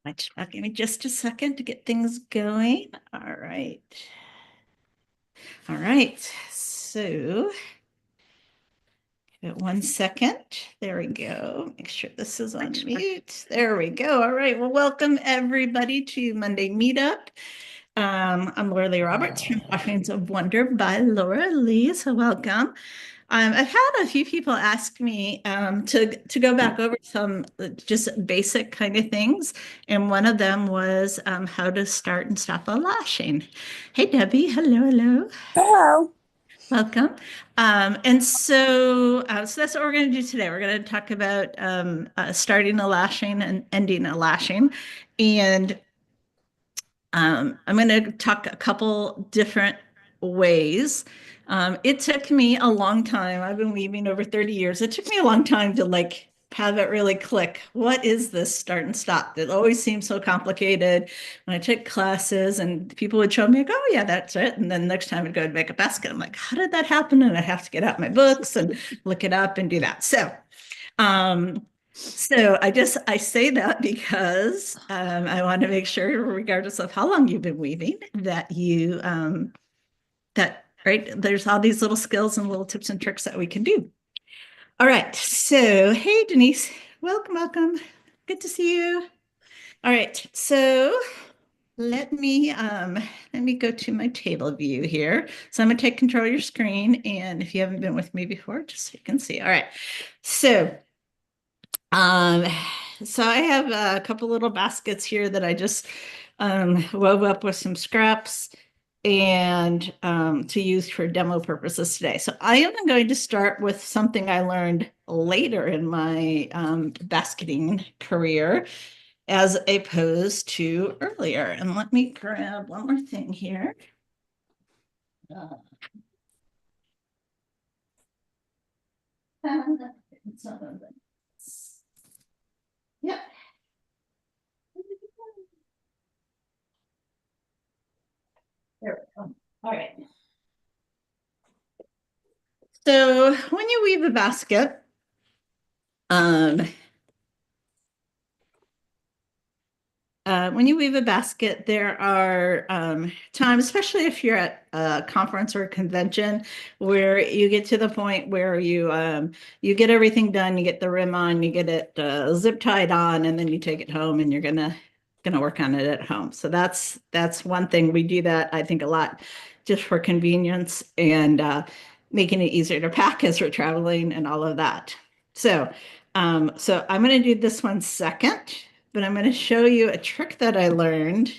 Give me just a second to get things going. All right. All right. So, give it 1 second. There we go. Make sure this is on mute. There we go. All right. Well, welcome everybody to Monday Meetup. I'm Lorelea Roberts from Lashings of Wonder by Lorelea. So welcome. I've had a few people ask me to go back over some just basic kind of things, and one of them was how to start and stop a lashing. Hey, Debbie. Hello, hello. Hello. Welcome. So that's what we're going to do today. We're going to talk about starting a lashing and ending a lashing, and I'm going to talk a couple different ways. It took me a long time. I've been weaving over 30 years. It took me a long time to have it really click. What is this start and stop? It always seemed so complicated. When I took classes and people would show me, like, oh yeah, that's it. And then next time I'd go and make a basket. I'm like, how did that happen? And I have to get out my books and look it up and do that. Um, so I say that because I want to make sure, regardless of how long you've been weaving, that that right, there's all these little skills and little tips and tricks that we can do. All right. So hey Denise, welcome, welcome. Good to see you. All right. So let me go to my table view here. So I'm gonna take control of your screen, and if you haven't been with me before, just so you can see. All right. So Um, so I have a couple little baskets here that I just wove up with some scraps and to use for demo purposes today. So I am going to start with something I learned later in my basketing career as opposed to earlier. And let me grab one more thing here. Uh, Yep. There we go. All right. So when you weave a basket, um, when you weave a basket, there are times, especially if you're at a conference or a convention, where you get to the point where you get everything done, you get the rim on, you get it zip tied on, and then you take it home, and you're gonna work on it at home. So that's one thing. We do that, I think, a lot just for convenience and making it easier to pack as we're traveling and all of that. So I'm going to do this one second, but I'm going to show you a trick that I learned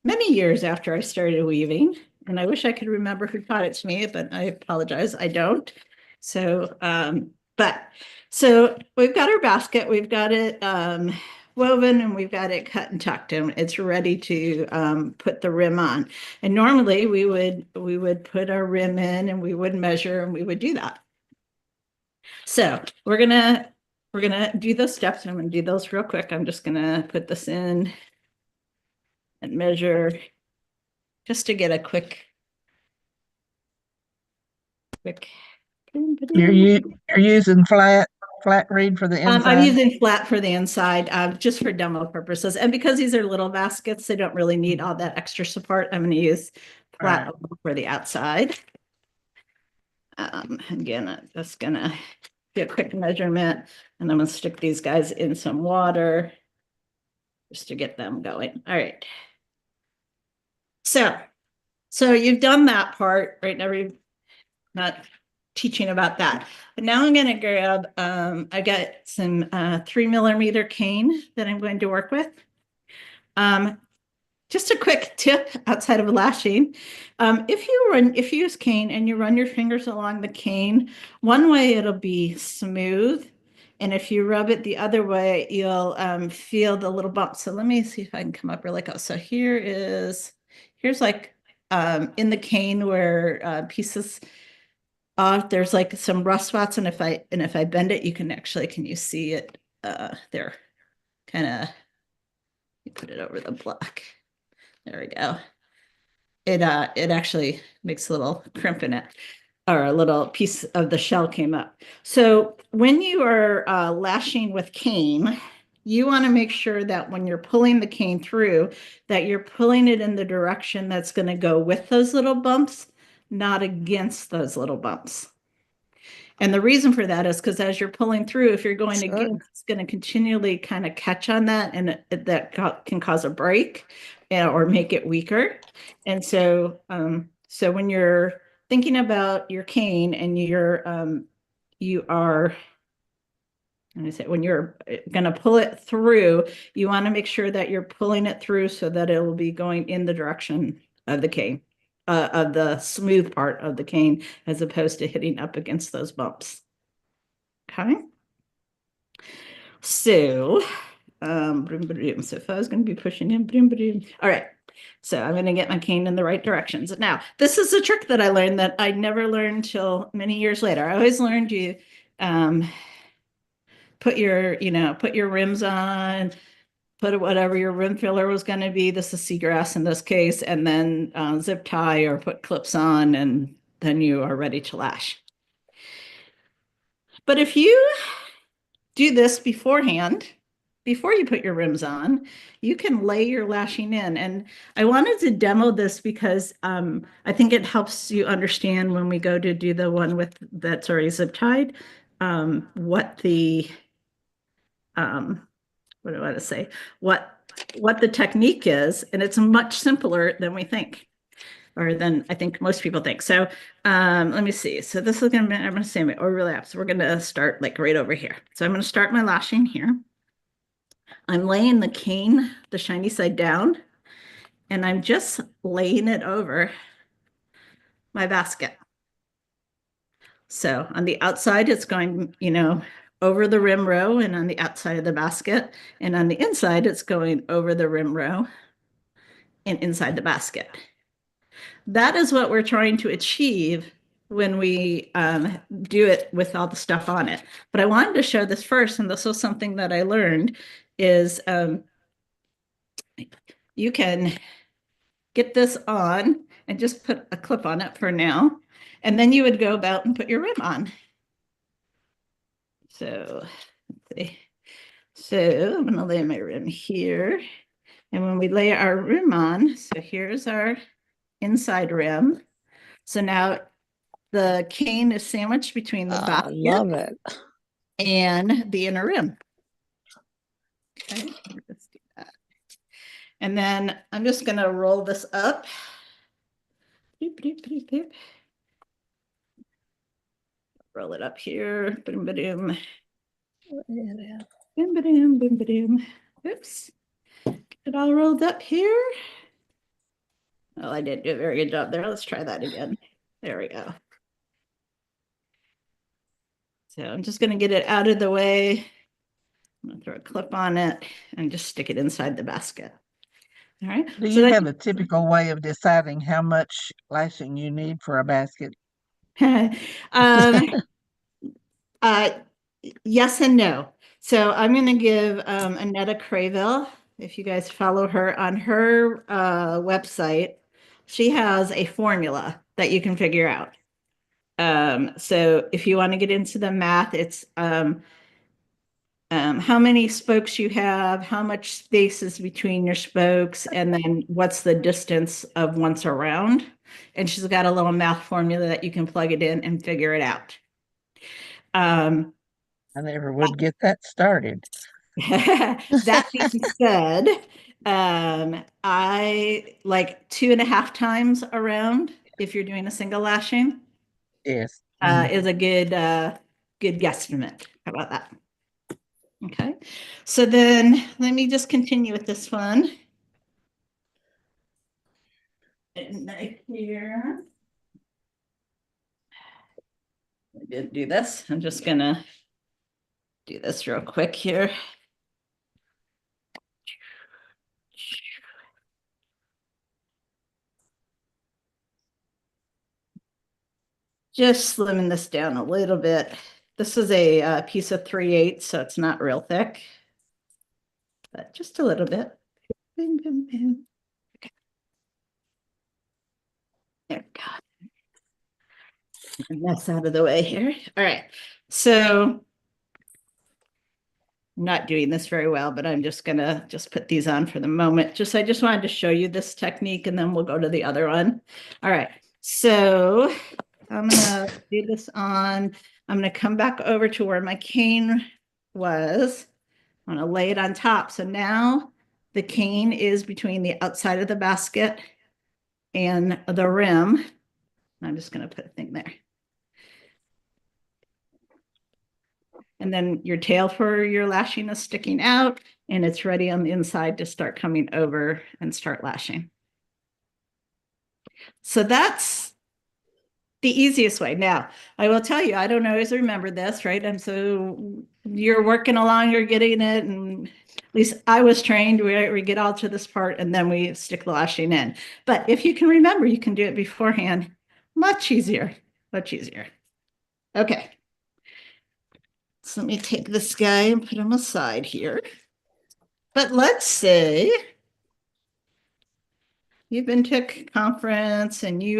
many years after I started weaving. And I wish I could remember who taught it to me, but I apologize, I don't. So, so we've got our basket, we've got it woven, and we've got it cut and tucked, and it's ready to put the rim on. And normally we would put our rim in, and we would measure, and we would do that. So we're gonna do those steps. I'm gonna do those real quick. I'm just gonna put this in and measure just to get a quick. You're using flat reed for the I'm inside. using flat for the inside, just for demo purposes. And because these are little baskets, they don't really need all that extra support. I'm gonna use All flat right. for the outside. Again, I'm just gonna do a quick measurement, and I'm gonna stick these guys in some water just to get them going. All right. So you've done that part, right? Not teaching about that. But now I'm going to grab, I got some 3 millimeter cane that I'm going to work with. Um, just a quick tip outside of lashing. If you use cane and you run your fingers along the cane, one way it'll be smooth. And if you rub it the other way, you'll feel the little bump. So let me see if I can come up really close. So here's like in the cane where pieces there's like some rough spots, and if I bend it, can you see it there? Kind of, you put it over the block. There we go. It actually makes a little crimp in it, or a little piece of the shell came up. So when you are lashing with cane, You want to make sure that when you're pulling the cane through, that you're pulling it in the direction that's going to go with those little bumps, not against those little bumps. And the reason for that is because as you're pulling through, if you're going Sure. against, it's going to continually kind of catch on that, and that can cause a break, or make it weaker. And so when you're thinking about your cane and you are, let me say, when you're going to pull it through, you want to make sure that you're pulling it through so that it will be going in the direction of the cane, of the smooth part of the cane, as opposed to hitting up against those bumps. Okay. So, so if I was going to be pushing in, all right. So I'm going to get my cane in the right directions. Now, this is a trick that I learned that I never learned till many years later. I always learned you um, put your rims on, put whatever your rim filler was going to be. This is seagrass in this case, and then zip tie or put clips on, and then you are ready to lash. But if you do this beforehand, before you put your rims on, you can lay your lashing in. And I wanted to demo this because I think it helps you understand when we go to do the one with that's already zip tied, what the what do I want to say? What the technique is, and it's much simpler than we think, or than I think most people think. So let me see. So this is gonna be, I'm gonna say my overlap. So we're gonna start like right over here. So I'm gonna start my lashing here. I'm laying the cane, the shiny side down, and I'm just laying it over my basket. So on the outside, it's going, over the rim row and on the outside of the basket. And on the inside, it's going over the rim row and inside the basket. That is what we're trying to achieve when we do it with all the stuff on it. But I wanted to show this first, and this was something that I learned, is you can get this on and just put a clip on it for now. And then you would go about and put your rim on. So, so I'm going to lay my rim here. And when we lay our rim on, so here's our inside rim. So now the cane is sandwiched between the I basket love it. and the inner rim. Okay, let's do that. And then I'm just going to roll this up. Beep, beep, beep, beep. Roll it up here. Boom, boom. Boom, boom, boom, boom. Oops. Get it all rolled up here. Oh, I didn't do a very good job there. Let's try that again. There we go. So I'm just going to get it out of the way. I'm going to throw a clip on it and just stick it inside the basket. All right. Do So you then have a typical way of deciding how much lashing you need for a basket? um, uh, yes and no. So I'm going to give Annetta Crayville, if you guys follow her on her website, she has a formula that you can figure out. So if you want to get into the math, it's how many spokes you have, how much space is between your spokes, and then what's the distance of once around. And she's got a little math formula that you can plug it in and figure it out. Um, I never would get that started. that being said, I like 2.5 times around if you're doing a single lashing Yes. Mhm. is a good guesstimate. How about that? Okay. So then let me just continue with this one. Here. I did do this. I'm just gonna do this real quick here. Just slimming this down a little bit. This is a piece of 3/8, so it's not real thick, but just a little bit. Boom, boom, boom. Okay. There we go. And that's out of the way here. All right. So not doing this very well, but I'm just gonna just put these on for the moment. I just wanted to show you this technique and then we'll go to the other one. All right, so I'm gonna do this on, I'm gonna come back over to where my cane was. I'm gonna lay it on top. So now the cane is between the outside of the basket and the rim. I'm just gonna put a thing there. And then your tail for your lashing is sticking out and it's ready on the inside to start coming over and start lashing. So that's the easiest way. Now, I will tell you, I don't always remember this, right? And so you're working along, you're getting it. And at least I was trained, we get all to this part and then we stick the lashing in. But if you can remember, you can do it beforehand. Much easier, much easier. Okay. So let me take this guy and put him aside here. But let's say you've been to a conference and you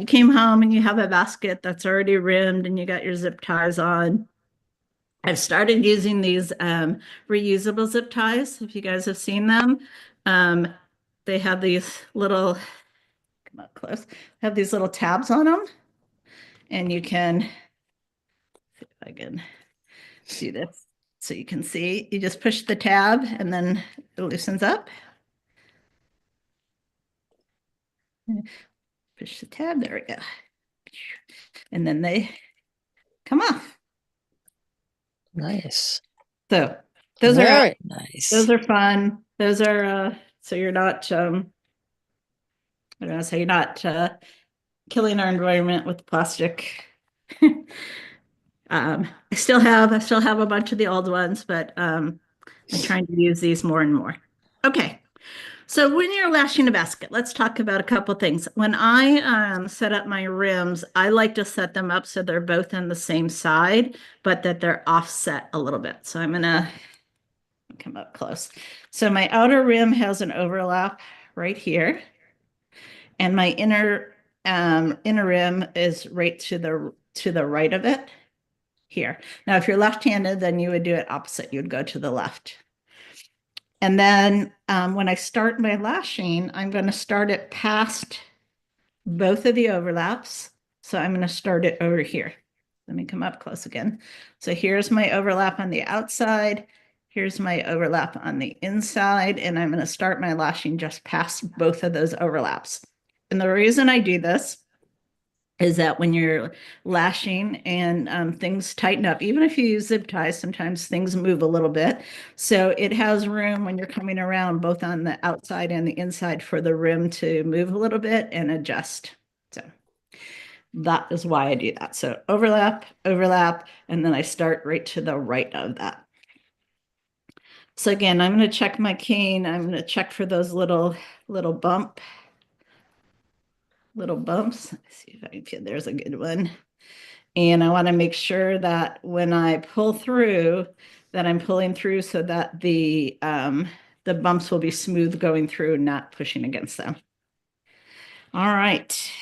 came home and you have a basket that's already rimmed and you got your zip ties on. I've started using these reusable zip ties, if you guys have seen them. Um, they have these little, come up close, have these little tabs on them. And you can, see if I can do this so you can see, you just push the tab and then it loosens up. Push the tab, there we go. And then they come off. Nice. So those Very nice. are fun. Those are so you're not I don't know, so you're not killing our environment with plastic. I still have a bunch of the old ones, but I'm trying to use these more and more. Okay. So when you're lashing a basket, let's talk about a couple things. When I set up my rims, I like to set them up so they're both on the same side, but that they're offset a little bit. So I'm gonna come up close. So my outer rim has an overlap right here, and my inner rim is right to the right of it here. Now, if you're left-handed, then you would do it opposite. You would go to the left. And then when I start my lashing, I'm going to start it past both of the overlaps. So I'm going to start it over here. Let me come up close again. So here's my overlap on the outside. Here's my overlap on the inside. And I'm going to start my lashing just past both of those overlaps. And the reason I do this is that when you're lashing and things tighten up, even if you use zip ties, sometimes things move a little bit. So it has room when you're coming around both on the outside and the inside for the rim to move a little bit and adjust. So that is why I do that. So overlap, overlap, and then I start right to the right of that. So again, I'm going to check my cane. I'm going to check for those little bumps. Let's see if I can feel, there's a good one. And I want to make sure that when I pull through, that I'm pulling through so that the bumps will be smooth going through, not pushing against them. All right.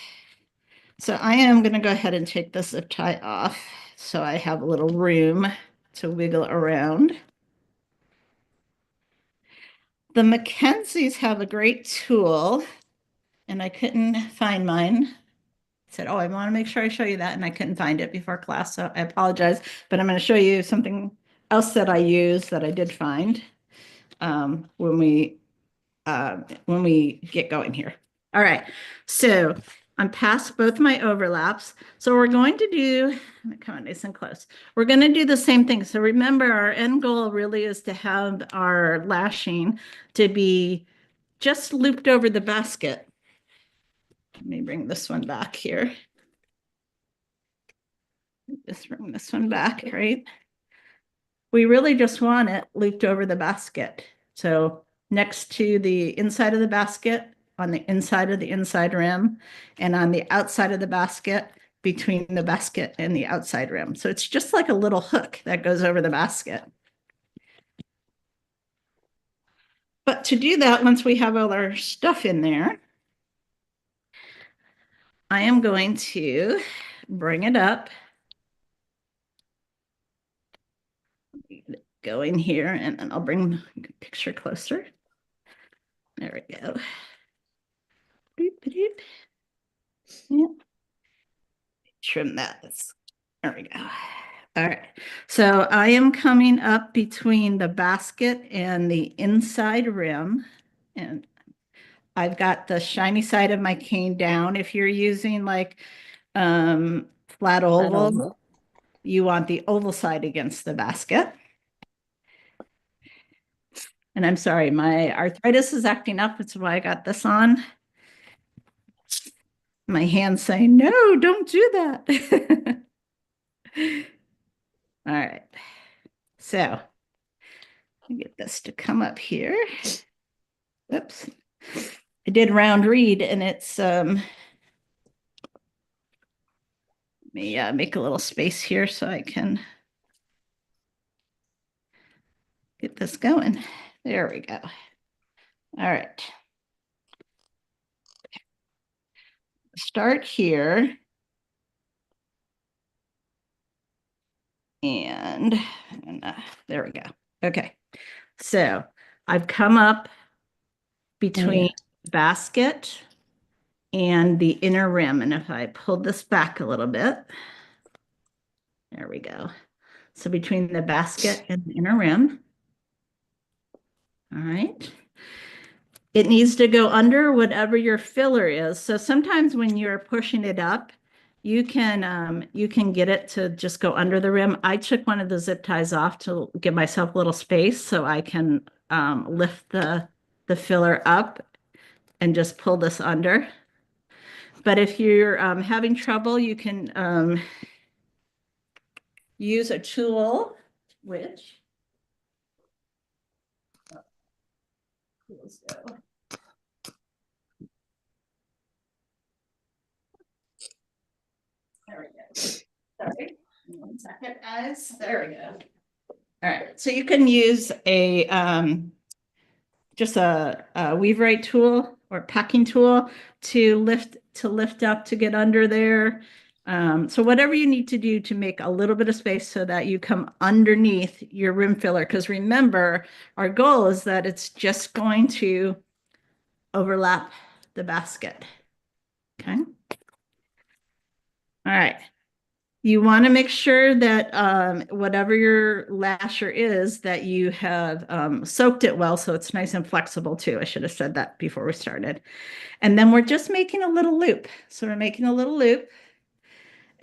So I am going to go ahead and take this zip tie off so I have a little room to wiggle around. The Mackenzies have a great tool, and I couldn't find mine. Said, oh, I want to make sure I show you that. And I couldn't find it before class. So I apologize, but I'm going to show you something else that I use that I did find when we get going here. All right. So I'm past both my overlaps. So we're going to do, come on, nice and close. We're going to do the same thing. So remember, our end goal really is to have our lashing to be just looped over the basket. Let me bring this one back here. Just bring this one back, right? We really just want it looped over the basket. So next to the inside of the basket, on the inside of the inside rim, and on the outside of the basket, between the basket and the outside rim. So it's just like a little hook that goes over the basket. But to do that, once we have all our stuff in there, I am going to bring it up. going here, and then I'll bring the picture closer. There we go. Boop, boop. Yeah. Trim that. There we go. All right. So I am coming up between the basket and the inside rim. And I've got the shiny side of my cane down. If you're using like flat Right oval, over. you want the oval side against the basket. And I'm sorry, my arthritis is acting up. That's why I got this on. My hand's saying, no, don't do that. All right. So get this to come up here. Oops. I did round read and it's let me make a little space here so I can get this going. There we go. All right. Start here. And there we go. Okay. So I've come up between Yeah. basket and the inner rim. And if I pull this back a little bit, there we go. So between the basket and the inner rim. All right. It needs to go under whatever your filler is. So sometimes when you're pushing it up, you can get it to just go under the rim. I took one of the zip ties off to give myself a little space so I can lift the filler up and just pull this under. But if you're having trouble, you can use a tool, which there we go. Sorry, 1 second, guys. There we go. All right, so you can use a just a weave right tool or packing tool to lift up to get under there. So whatever you need to do to make a little bit of space so that you come underneath your rim filler. Because remember, our goal is that it's just going to overlap the basket. Okay. All right. You want to make sure that whatever your lasher is, that you have soaked it well so it's nice and flexible too. I should have said that before we started. And then we're just making a little loop. So we're making a little loop.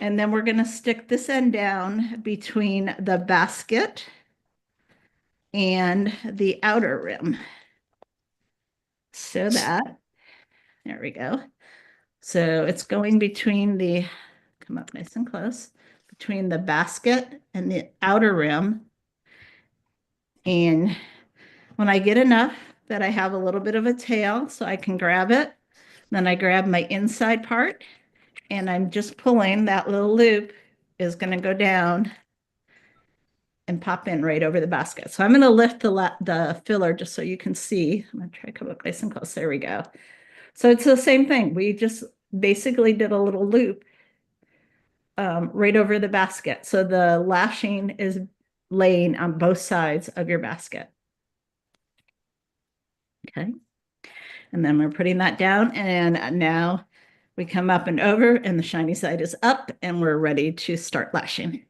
And then we're going to stick this end down between the basket and the outer rim. So that, there we go. So it's going between the, come up nice and close, between the basket and the outer rim. And when I get enough that I have a little bit of a tail so I can grab it, then I grab my inside part and I'm just pulling. That little loop is going to go down and pop in right over the basket. So I'm going to lift the filler just so you can see. I'm going to try to come up nice and close. There we go. So it's the same thing. We just basically did a little loop right over the basket. So the lashing is laying on both sides of your basket. Okay. And then we're putting that down. And now we come up and over and the shiny side is up and we're ready to start lashing.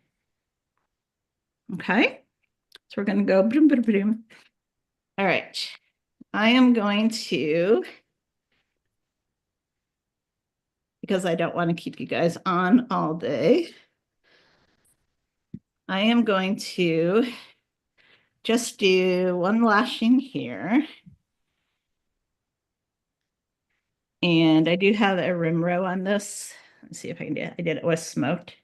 Okay. So we're going to go boom, boom, boom. All right. I am going to, because I don't want to keep you guys on all day, I am going to just do one lashing here. And I do have a rim row on this. Let's see if I can do it. I did it with smoked.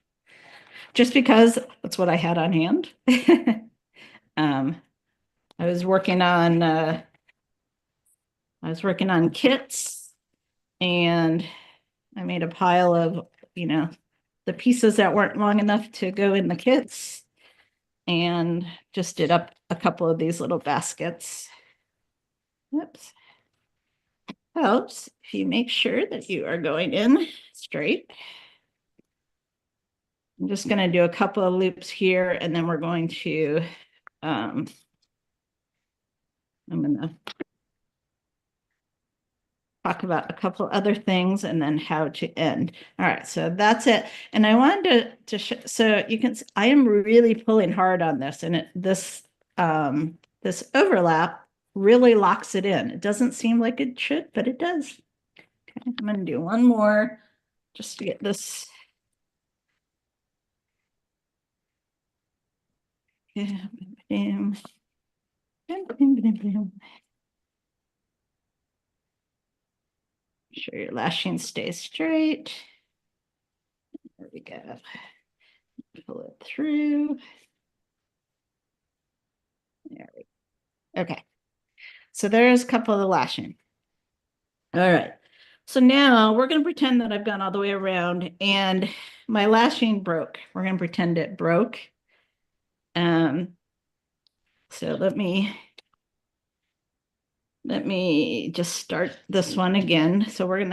Just because that's what I had on hand. I was working on kits and I made a pile of, the pieces that weren't long enough to go in the kits and just did up a couple of these little baskets. Oops. Helps if you make sure that you are going in straight. I'm just going to do a couple of loops here and then we're going to I'm gonna talk about a couple other things and then how to end. All right, so that's it. And I wanted so you can, I am really pulling hard on this, and this overlap really locks it in. It doesn't seem like it should, but it does. Okay, I'm gonna do one more just to get this. Sure your lashing stays straight. There we go. Pull it through. There we go. Okay. So there's a couple of the lashing. All right. So now we're going to pretend that I've gone all the way around and my lashing broke. We're going to pretend it broke. So let me just start this one again. So I'm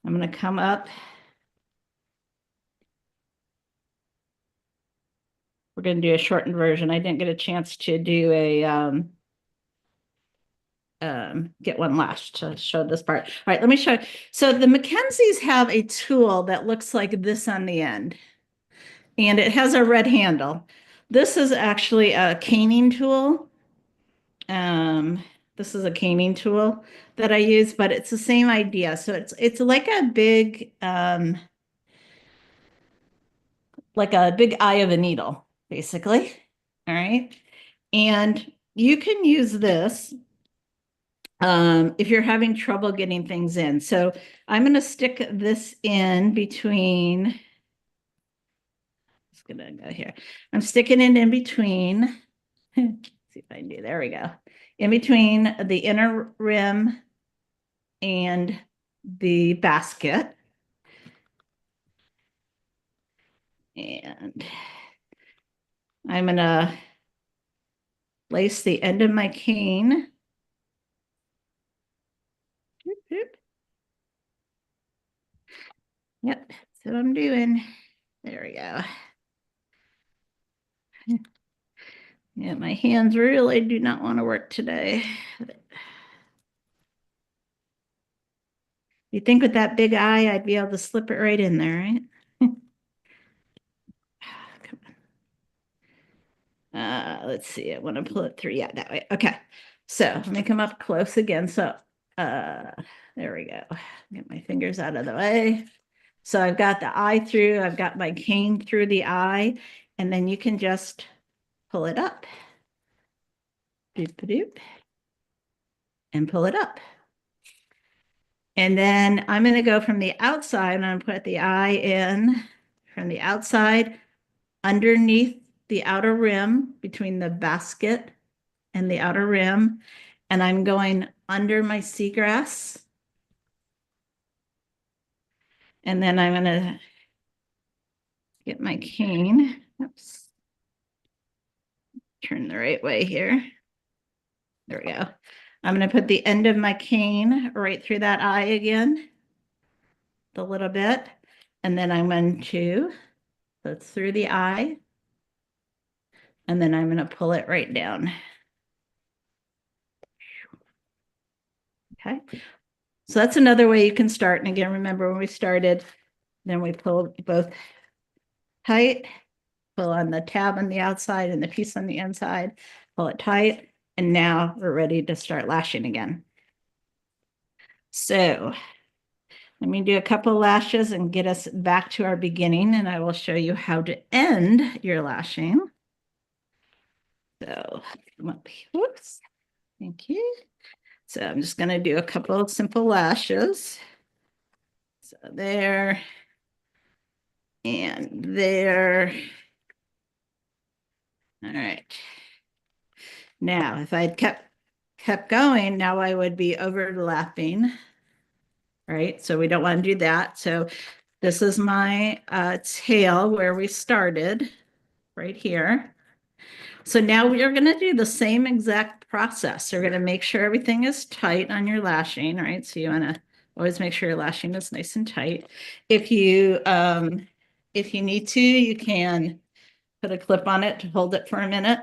going to come up. We're going to do a shortened version. I didn't get a chance to do a get one lashed to show this part. All right, let me show you. So the Mackenzies have a tool that looks like this on the end, and it has a red handle. This is actually a caning tool. This is a caning tool that I use, but it's the same idea. So it's like a big eye of a needle, basically. All right. And you can use this if you're having trouble getting things in. So I'm going to stick this in between. Just going to go here. I'm sticking it in between. See if I can do. There we go. In between the inner rim and the basket. And I'm going to lace the end of my cane. Yep, that's what I'm doing. There we go. Yeah, my hands really do not want to work today. You think with that big eye, I'd be able to slip it right in there, right? Come on. Let's see. I want to pull it through. Yeah, that way. Okay. So let me come up close again. So there we go. Get my fingers out of the way. So I've got the eye through, I've got my cane through the eye, and then you can just pull it up. Doop doop. And pull it up. And then I'm going to go from the outside, and I'm going to put the eye in from the outside underneath the outer rim between the basket and the outer rim. And I'm going under my seagrass. And then I'm going to get my cane. Oops. Turn the right way here. There we go. I'm going to put the end of my cane right through that eye again, a little bit. And then I'm going to put through the eye. And then I'm going to pull it right down. Okay. So that's another way you can start. And again, remember when we started, then we pulled both tight, pull on the tab on the outside and the piece on the inside, pull it tight. And now we're ready to start lashing again. So let me do a couple of lashes and get us back to our beginning, and I will show you how to end your lashing. So come up here. Whoops. Thank you. So I'm just going to do a couple of simple lashes. So there and there. All right. Now, if I'd kept going, now I would be overlapping, right? So we don't want to do that. So this is my tail where we started, right here. So now we are going to do the same exact process. You're going to make sure everything is tight on your lashing, right? So you want to always make sure your lashing is nice and tight. If you need to, you can put a clip on it to hold it for a minute,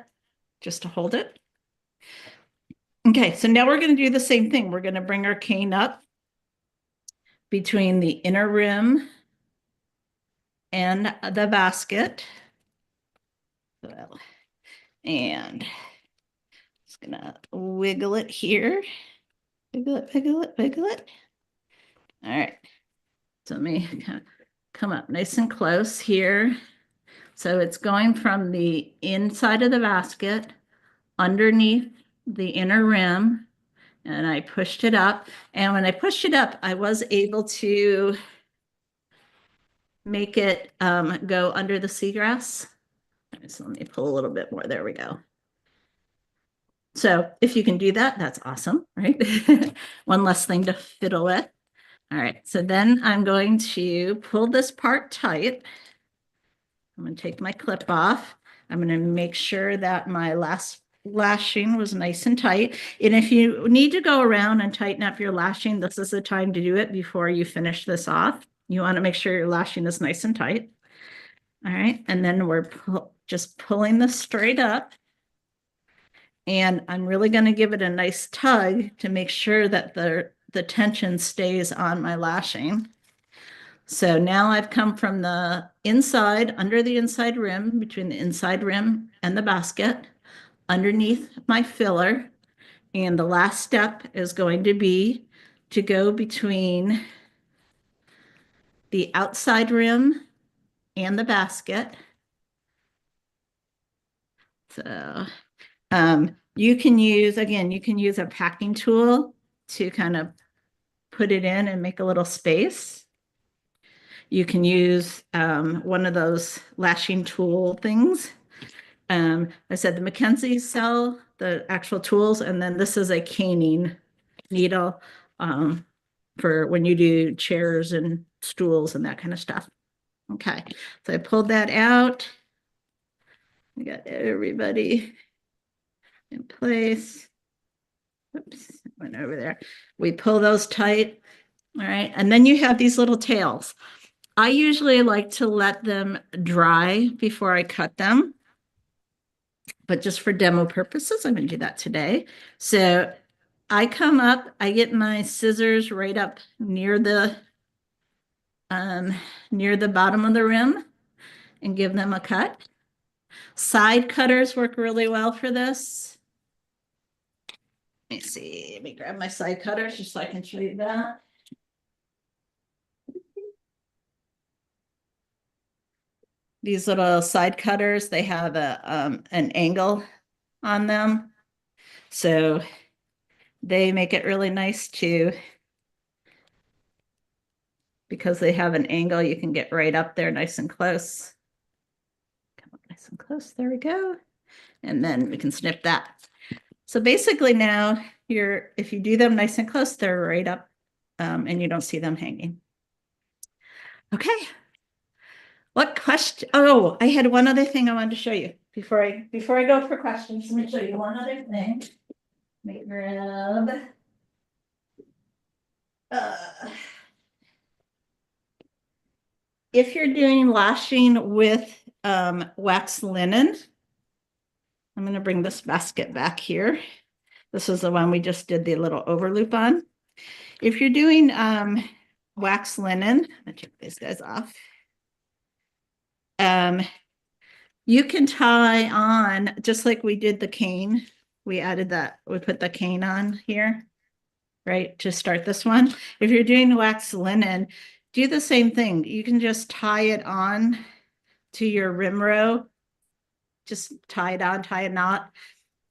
just to hold it. Okay, so now we're going to do the same thing. We're going to bring our cane up between the inner rim and the basket. And just gonna wiggle it here. Wiggle it, wiggle it, wiggle it. All right. So let me kind of come up nice and close here. So it's going from the inside of the basket underneath the inner rim, and I pushed it up. And when I pushed it up, I was able to make it go under the seagrass. So let me pull a little bit more. There we go. So if you can do that, that's awesome, right? One less thing to fiddle with. All right, so then I'm going to pull this part tight. I'm going to take my clip off. I'm going to make sure that my last lashing was nice and tight. And if you need to go around and tighten up your lashing, this is the time to do it before you finish this off. You want to make sure your lashing is nice and tight. All right, and then we're just pulling this straight up. And I'm really going to give it a nice tug to make sure that the tension stays on my lashing. So now I've come from the inside, under the inside rim, between the inside rim and the basket, underneath my filler. And the last step is going to be to go between the outside rim and the basket. So you can use, again, you can use a packing tool to kind of put it in and make a little space. You can use one of those lashing tool things. I said the Mackenzie's sell the actual tools, and then this is a caning needle for when you do chairs and stools and that kind of stuff. Okay, so I pulled that out. We got everybody in place. Oops, went over there. We pull those tight. All right, and then you have these little tails. I usually like to let them dry before I cut them, but just for demo purposes, I'm going to do that today. So I come up, I get my scissors right up near the bottom of the rim and give them a cut. Side cutters work really well for this. Let me see, let me grab my side cutters just so I can show you that. These little side cutters, they have an angle on them. So they make it really nice too. Because they have an angle, you can get right up there nice and close. Come up nice and close, there we go. And then we can snip that. So basically now if you do them nice and close, they're right up and you don't see them hanging. Okay. What question? Oh, I had one other thing I wanted to show you before I go for questions. Let me show you one other thing. Let me grab. If you're doing lashing with wax linen, I'm going to bring this basket back here. This is the one we just did the little overloop on. If you're doing wax linen, I'm going to take these guys off. You can tie on, just like we did the cane. We put the cane on here, right, to start this one. If you're doing wax linen, do the same thing. You can just tie it on to your rim row. Just tie it on, tie a knot.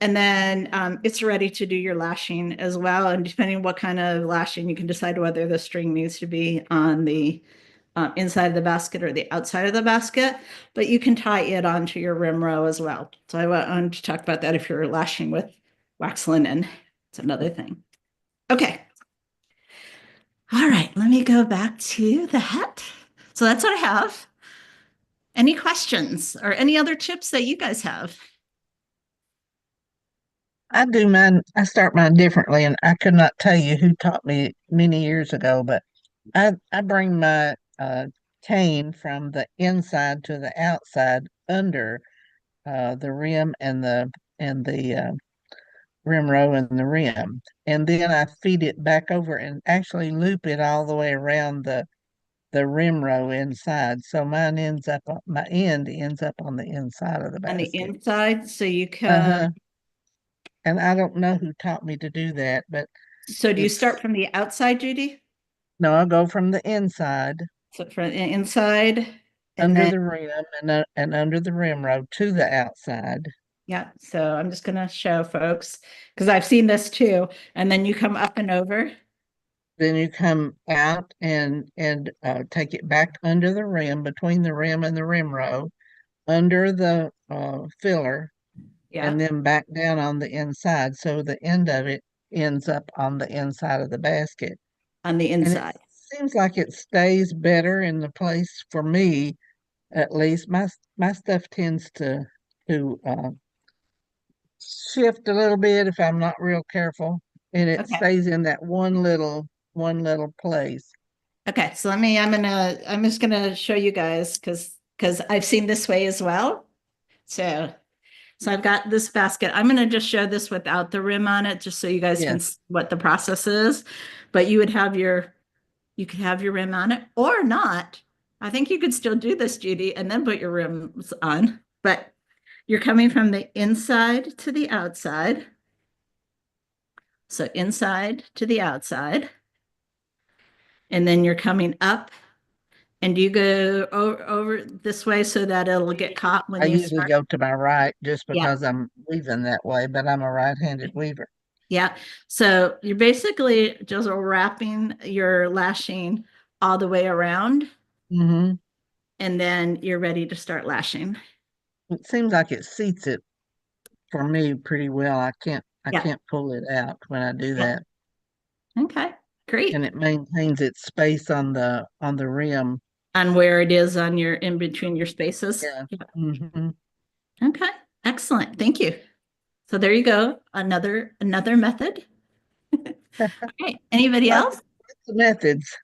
And then it's ready to do your lashing as well. And depending on what kind of lashing, you can decide whether the string needs to be on the inside of the basket or the outside of the basket, but you can tie it onto your rim row as well. So I wanted to talk about that if you're lashing with wax linen. It's another thing. Okay. All right, let me go back to the hat. So that's what I have. Any questions or any other tips that you guys have? I do mine, I start mine differently, and I could not tell you who taught me many years ago, but I bring my cane from the inside to the outside under the rim and the rim row and the rim, and then I feed it back over and actually loop it all the way around the rim row inside. So my end ends up on the inside of the On the basket. inside, so you come. Uh-huh. And I don't know who taught me to do that, but So do you start it's from the outside, Judy? no, I go from the inside So from the inside, and under then the rim and under the rim row to the outside. yeah. So I'm just gonna show folks because I've seen this too. And then you come up and over Then you come out and take it back under the rim, between the rim and the rim row, under the filler, yeah, and then back down on the inside. So the end of it ends up on the inside of the basket. on the And it inside. seems like it stays better in the place for me, at least. My stuff tends to shift a little bit if I'm not real careful, and it Okay. stays in that one little place. Okay. So I'm just gonna show you guys because I've seen this way as well. So I've got this basket. I'm gonna just show this without the rim on it, just so you guys can Yes. see what the process is. But you could have your rim on it or not. I think you could still do this, Judy, and then put your rims on. But you're coming from the inside to the outside. So inside to the outside. And then you're coming up and you go over this way so that it'll get caught when I you usually start. go to my right just Yeah. because I'm weaving that way, but I'm a right-handed weaver. Yeah. So you're basically just wrapping your lashing all the way around Hmm. and then you're ready to start lashing. It seems like it seats it for me pretty well. I Yeah. can't pull it out when I do Yeah. that, Okay. and Great. it maintains its space on the rim. On where it is on your in between your spaces. Yeah. Yeah. Hmm. Okay. Excellent. Thank you. So there you go. Another method. Okay. Anybody Lots, else? lots of methods.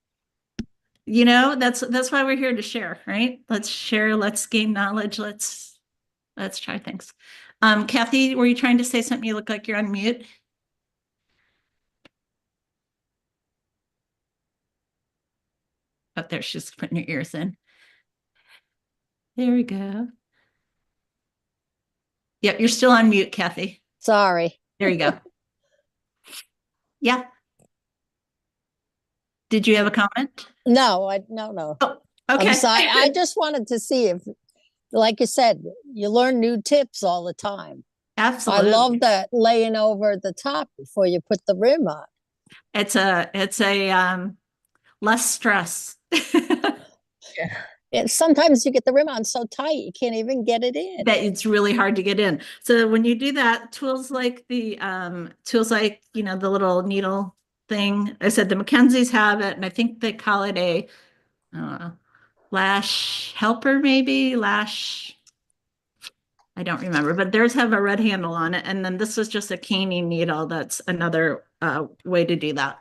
That's why we're here to share, right? Let's share, let's gain knowledge, let's try things. Kathy, were you trying to say something? You look like you're on mute. Oh, there, she's putting her ears in. There we go. Yep, you're still on mute, Kathy. Sorry. There you go. Yeah. Did you have a comment? No, no. Oh, I'm okay. sorry. I just wanted to see if, like you said, you learn new tips all the time. I love Absolutely. that laying over the top before you put the rim on. It's a less stress. Yeah. And sometimes you get the rim on so tight you can't even get it in. That it's really hard to get in. So when you do that, tools like, the little needle thing. I said the Mackenzies have it, and I think they call it a lash helper, maybe lash. I don't remember, but theirs have a red handle on it. And then this is just a caning needle. That's another way to do that.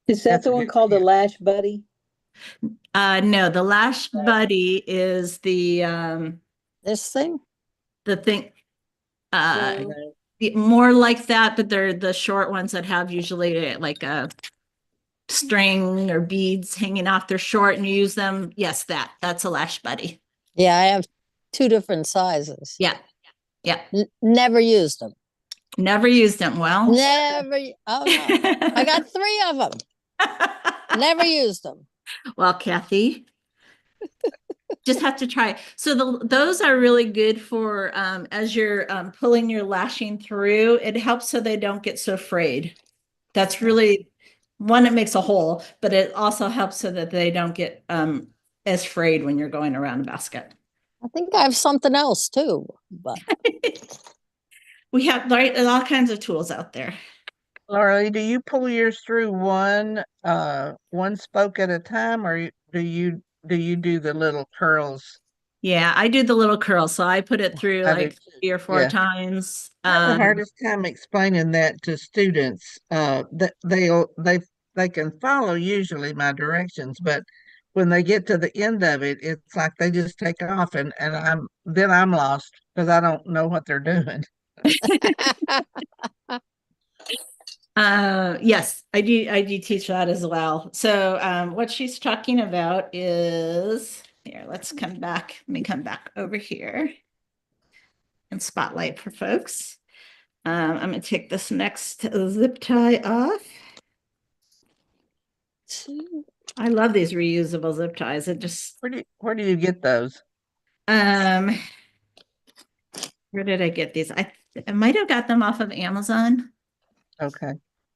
Is that That's a the one good called the tip. Lash Buddy? No, the Lash Buddy is This thing? the thing. Uh, No. more like that, but they're the short ones that have usually like a string or beads hanging off. They're short and you use them. Yes, that's a Lash Buddy. Yeah, I have two different sizes. Yeah, yeah. Never used them. Never used them. Well, Never. Oh no, I got three of them. Never used them. well, Kathy, just have to try it. So those are really good for as you're pulling your lashing through. It helps so they don't get so frayed. That's really one. It makes a hole, but it also helps so that they don't get as frayed when you're going around the basket. I think I have something else too, but We have all kinds of tools out there. Laura, do you pull yours through one spoke at a time, or do you do the little curls? Yeah, I do the little curl, so I put it through I do like too. 3 or 4 Yeah. times. I have the hardest time explaining that to students. That they can follow usually my directions, but when they get to the end of it, it's like they just take off, and I'm lost because I don't know what they're doing. Yes, I do teach that as well. So what she's talking about is here, let's come back. Let me come back over here and spotlight for folks. I'm gonna take this next zip tie off. I love these reusable zip ties. It just Where do you get those? um where did I get these? I might have got them off of Amazon. Okay.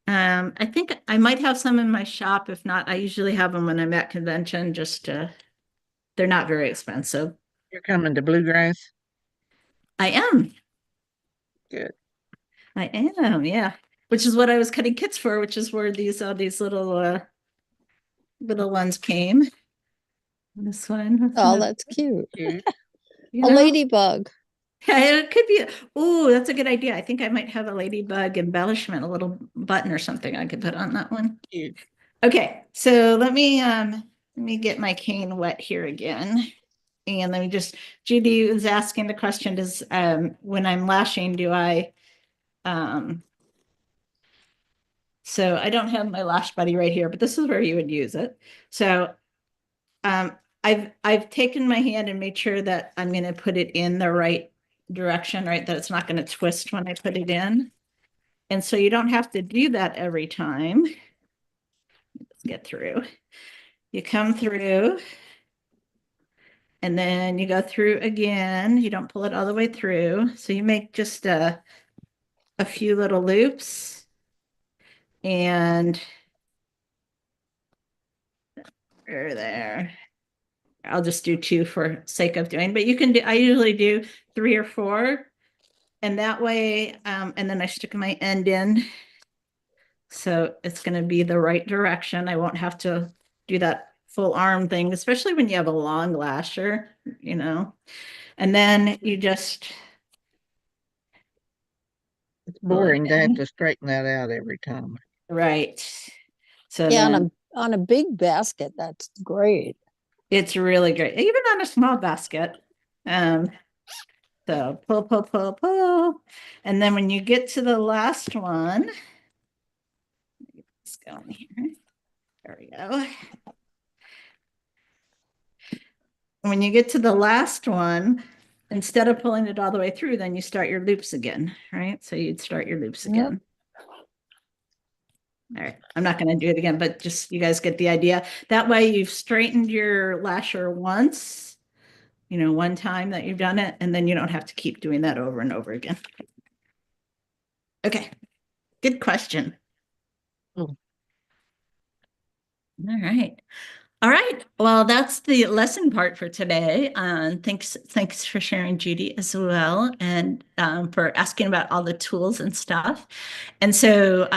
I think I might have some in my shop. If not, I usually have them when I'm at convention, they're not very expensive. You're coming to Bluegrass? I am. Good. I am, yeah. Which is what I was cutting kits for, which is where these little ones came. This one. Oh, that's cute. Cute. You A know? ladybug. Yeah, it could be. Oh, that's a good idea. I think I might have a ladybug embellishment, a little button or something I could put on that one. Cute. Okay, so let me get my cane wet here again. And let me just, Judy was asking the question, does when I'm lashing, do I so I don't have my lash buddy right here, but this is where you would use it. So I've taken my hand and made sure that I'm going to put it in the right direction, right? That it's not going to twist when I put it in. And so you don't have to do that every time. Let's get through. You come through and then you go through again. You don't pull it all the way through. So you make just a few little loops and there. I'll just do two for sake of doing, but you can do, I usually do 3 or 4 and that way, and then I stick my end in. So it's going to be the right direction. I won't have to do that full arm thing, especially when you have a long lasher, and then you just. It's boring to have to straighten that out every time. Right. So yeah, then, on a big basket, that's great. It's really great, even on a small basket. So pull, pull, pull, pull. And then when you get to the last one, let's go in here. There we go. When you get to the last one, instead of pulling it all the way through, then you start your loops again, right? So you'd start your loops again. All right, I'm not going to do it again, but just you guys get the idea. That way you've straightened your lasher once, one time that you've done it, and then you don't have to keep doing that over and over again. Okay, good question. Oh. All right. All right. Well, that's the lesson part for today. Thanks for sharing, Judy, as well, and for asking about all the tools and stuff. And so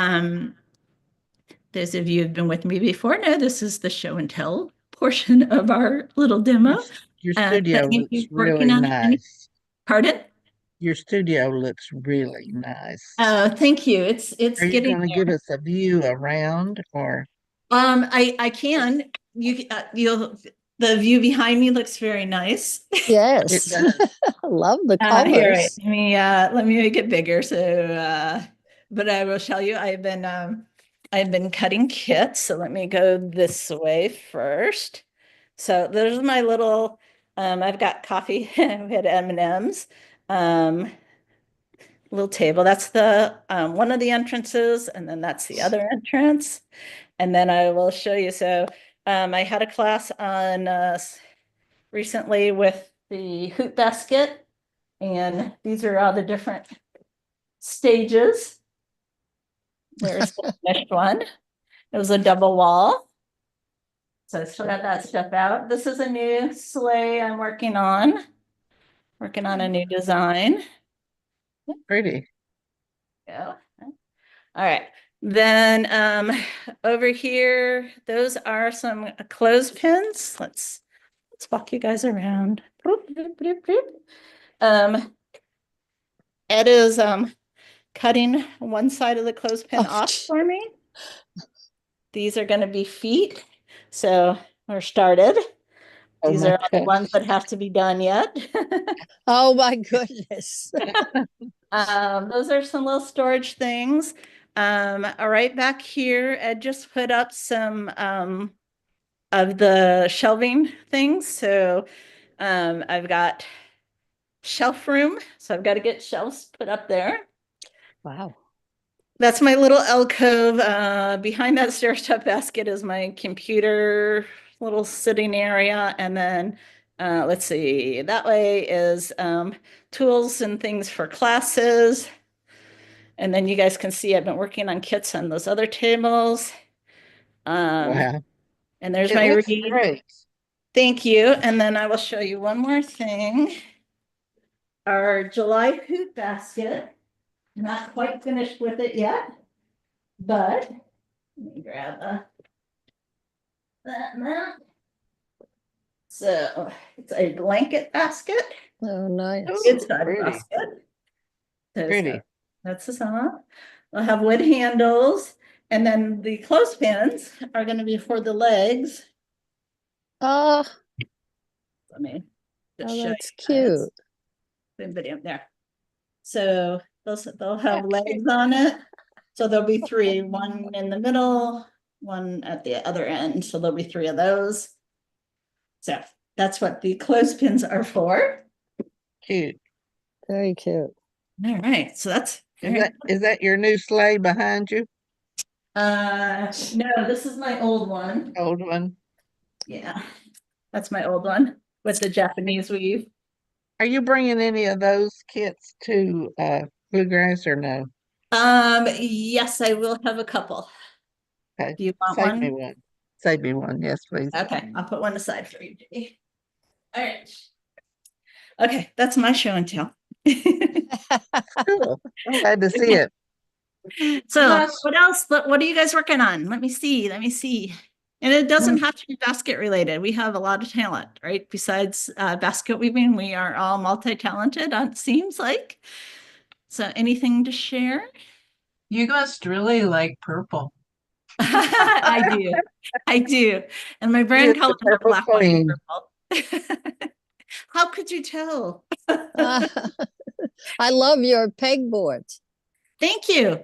those of you who've been with me before know this is the show and tell portion of our little demo. Your studio looks really nice. Pardon? Your studio looks really nice. Oh, thank you. It's Are you getting going to give us a view around, or? I can. You'll the view behind me looks very nice. Yes. I love the colors. Here, right. Let me make it bigger. So but I will show you I've been cutting kits. So let me go this way first. So there's my little I've got coffee. We had M&Ms. Little table. That's the one of the entrances, and then that's the other entrance. And then I will show you. So I had a class on recently with the hoop basket, and these are all the different stages. There's the finished one. It was a double wall. So I still got that stuff out. This is a new sleigh I'm working on a new design. Pretty. Yeah. All right. Then over here, those are some clothespins. Let's walk you guys around. Ed is cutting one side of the clothespin off for me. These are going to be feet. So are started. Oh These my are all the ones gosh. that have to be done yet. Oh my goodness. Those are some little storage things. Right back here, Ed just put up some of the shelving things. So I've got shelf room, so I've got to get shelves put up there. Wow. That's my little alcove. Behind that stair step basket is my computer little sitting area. And then let's see, that way is tools and things for classes. And then you guys can see I've been working on kits on those other tables. Wow. And there's It my looks read. great. Thank you. And then I will show you one more thing. Our July hoot basket. Not quite finished with it yet, but let me grab that map. So it's a blanket basket, Oh, nice. good Ooh, size pretty, basket. So pretty. that's the song. We'll have wood handles, and then the clothespins are going to be for the legs. Oh, Let me just oh, show that's you guys. cute. Same video there. So they'll have Okay. legs on it. So there'll be three, one in the middle, one at the other end. So there'll be three of those. So that's what the clothespins are for. Cute. Very cute. All right. So that's very Is that your new sleigh behind you? no, this is my old one. Old one. Yeah, that's my old one with the Japanese weave. Are you bringing any of those kits to Bluegrass or no? Yes, I will have a couple. Okay. Do you want Save me one? one. Save me one. Yes, please. Okay, I'll put one aside for you, Judy. All right. Okay, that's my show and tell. Cool. I'm glad to see it. So Nice. what else? What are you guys working on? Let me see. Let me see. And it doesn't have to be basket related. We have a lot of talent, right? Besides basket weaving, we are all multi-talented, it seems like. So anything to share? You must really like purple. I do. I do. And my brand You're the colors are purple black, white, and queen. purple. How could you tell? I love your pegboards. Thank you.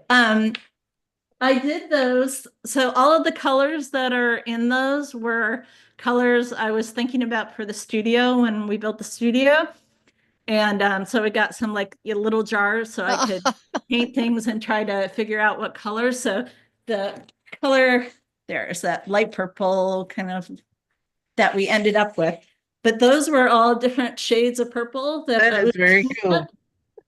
I did those. So all of the colors that are in those were colors I was thinking about for the studio when we built the studio. And so we got some like little jars so I could paint things and try to figure out what colors. So the color there is that light purple kind of that we ended up with. But those were all different shades of purple that That I is was very cool.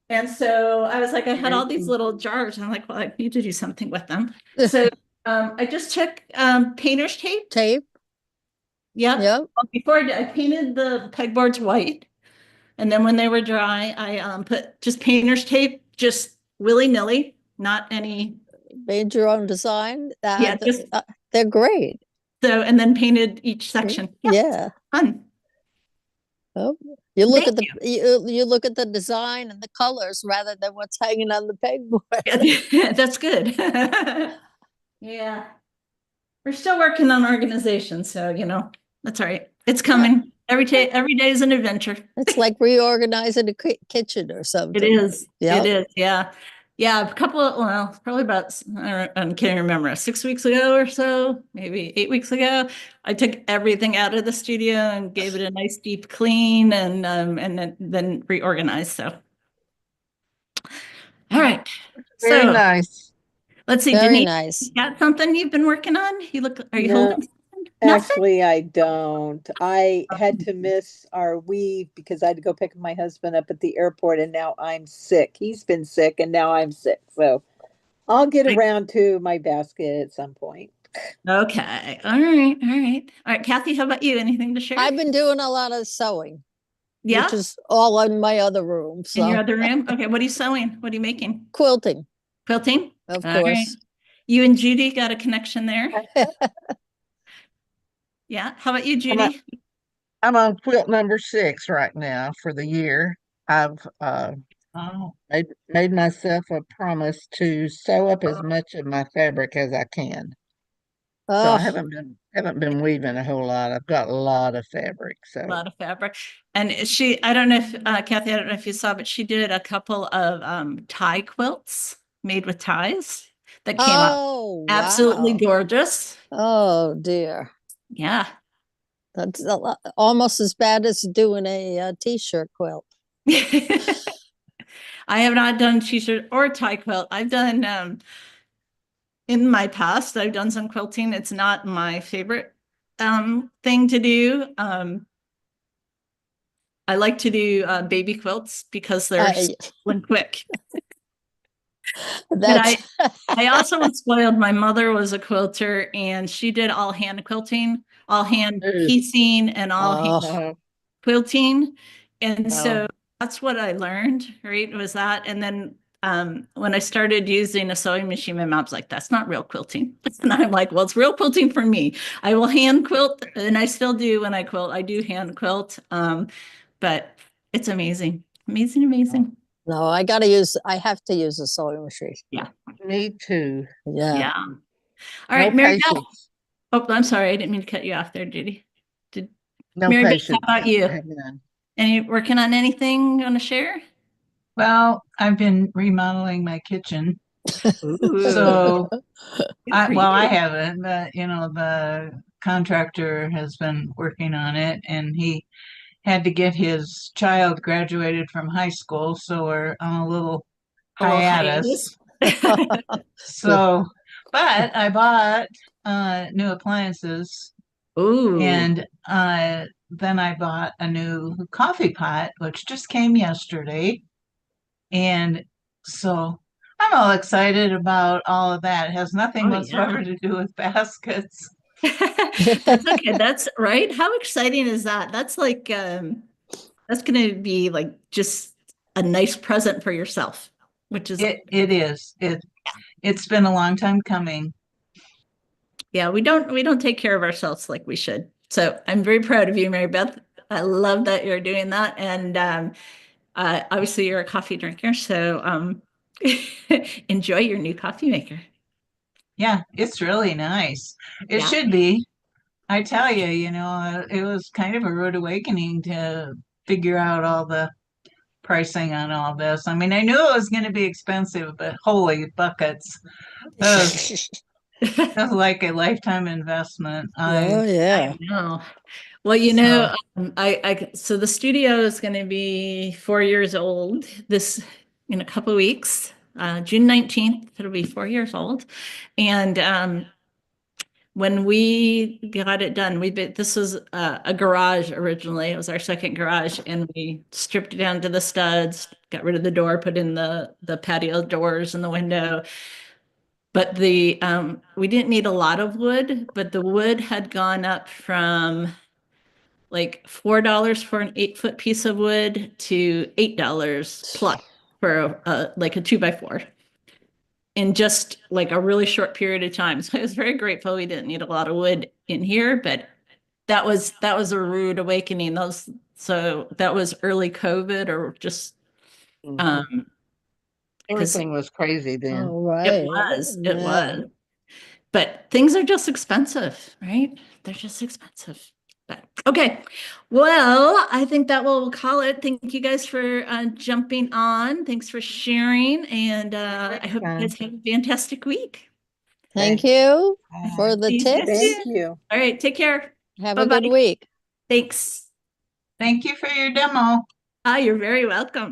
and so I was like, I had Very all these cool. little jars. And I'm like, well, I need to do something with them. So I just took painter's tape. Tape. Yep. Yep. Well, before I painted the pegboards white. And then when they were dry, I put just painter's tape, just willy-nilly, not any. Made your own design. Yeah, just They're great. so, and then painted each section. Yeah. Fun. Oh, you look Thank at you look at the design and the colors rather than what's hanging on the pegboard. Yeah, that's good. Yeah. We're still working on organization, so that's all right. It's coming. Every day is an adventure. It's like reorganizing a kitchen or something. It is. Yep. It is. Yeah. Yeah. A couple of, well, probably about, I can't remember, 6 weeks ago or so, maybe 8 weeks ago, I took everything out of the studio and gave it a nice deep clean and then reorganized. So, all right. Very So nice. let's see, Very Denise, nice. you got something you've been working on? Are you No, holding something? Nothing? actually, I don't. I had to miss our weave because I had to go pick my husband up at the airport and now I'm sick. He's been sick and now I'm sick. So I'll get around to my basket at some point. Okay. All right. All right. All right. Kathy, how about you? Anything to share? I've been doing a lot of sewing, Yeah. which is all in my other room. In your So other room? Okay. What are you sewing? What are you making? quilting, Quilting? of All right. course. You and Judy got a connection there. Yeah. How about you, Judy? I'm on quilt number 6 right now for the year. I've Oh, made myself a promise to sew up as much of my fabric as I can. So I Oh, haven't been weaving a whole lot. I've got a lot of fabric, A so lot of fabric. And I don't know if, Kathy, I don't know if you saw, but she did a couple of tie quilts made with ties that came out oh, absolutely wow. gorgeous. Oh dear. Yeah. That's almost as bad as doing a t-shirt quilt. I have not done t-shirt or tie quilt. I've done in my past, I've done some quilting. It's not my favorite thing to do. I like to do baby quilts because they're I, simple and quick. But that's I also was spoiled. My mother was a quilter and she did all hand quilting, all hand Ooh, piecing, and all hand oh, no, quilting. And so no. that's what I learned, right? Was that. And then when I started using a sewing machine, my mom's like, that's not real quilting. And I'm like, well, it's real quilting for me. I will hand quilt, and I still do when I quilt. I do hand quilt. But it's amazing. Amazing, amazing. no, I have to use a sewing machine. Yeah. Me too. Yeah. Yeah. All No right, Mary Beth. patience. Oh, I'm sorry. I didn't mean to cut you off there, Judy. Did No Mary Beth, how patience. about you? Hang on. Any working on anything you want to share? Well, I've been remodeling my kitchen. Ooh, So good for I you. haven't, but the contractor has been working on it, and he had to get his child graduated from high school, so we're on a little A little hiatus. hiatus. So, but I bought new appliances, Ooh. and then I bought a new coffee pot, which just came yesterday. And so I'm all excited about all of that. It has nothing Oh yeah. whatsoever to do with baskets. That's okay. That's right. How exciting is that? That's like that's gonna be like just a nice present for yourself, which is It is. It's been a long time coming. yeah, we don't take care of ourselves like we should. So I'm very proud of you, Mary Beth. I love that you're doing that. And obviously you're a coffee drinker, so enjoy your new coffee maker. Yeah, it's really nice. It Yeah. should be. I tell you, it was kind of a rude awakening to figure out all the pricing on all this. I mean, I knew it was going to be expensive, but holy buckets. That was like a lifetime investment. Oh I yeah. know. Well, So so the studio is going to be 4 years old this in a couple of weeks. June 19th, it'll be 4 years old. And when we got it done, this was a garage originally. It was our second garage, and we stripped it down to the studs, got rid of the door, put in the patio doors and the window. But we didn't need a lot of wood, but the wood had gone up from like $4 for an 8 foot piece of wood to $8 plus for like a 2x4 in just like a really short period of time. So I was very grateful we didn't need a lot of wood in here, but that was a rude awakening. So that was early COVID or just Mhm. um because Everything was crazy then. All it right. was, it Yeah. was. But things are just expensive, right? They're just expensive. But okay. Well, I think that will call it. Thank you guys for jumping on. Thanks for sharing. And I hope you Anytime. guys have a fantastic week. Thank Thanks. you Bye. for the See you guys tips. Thank soon. you. All right. Take care. Have a Bye-bye. good week. Thanks. thank you for your demo. You're very welcome.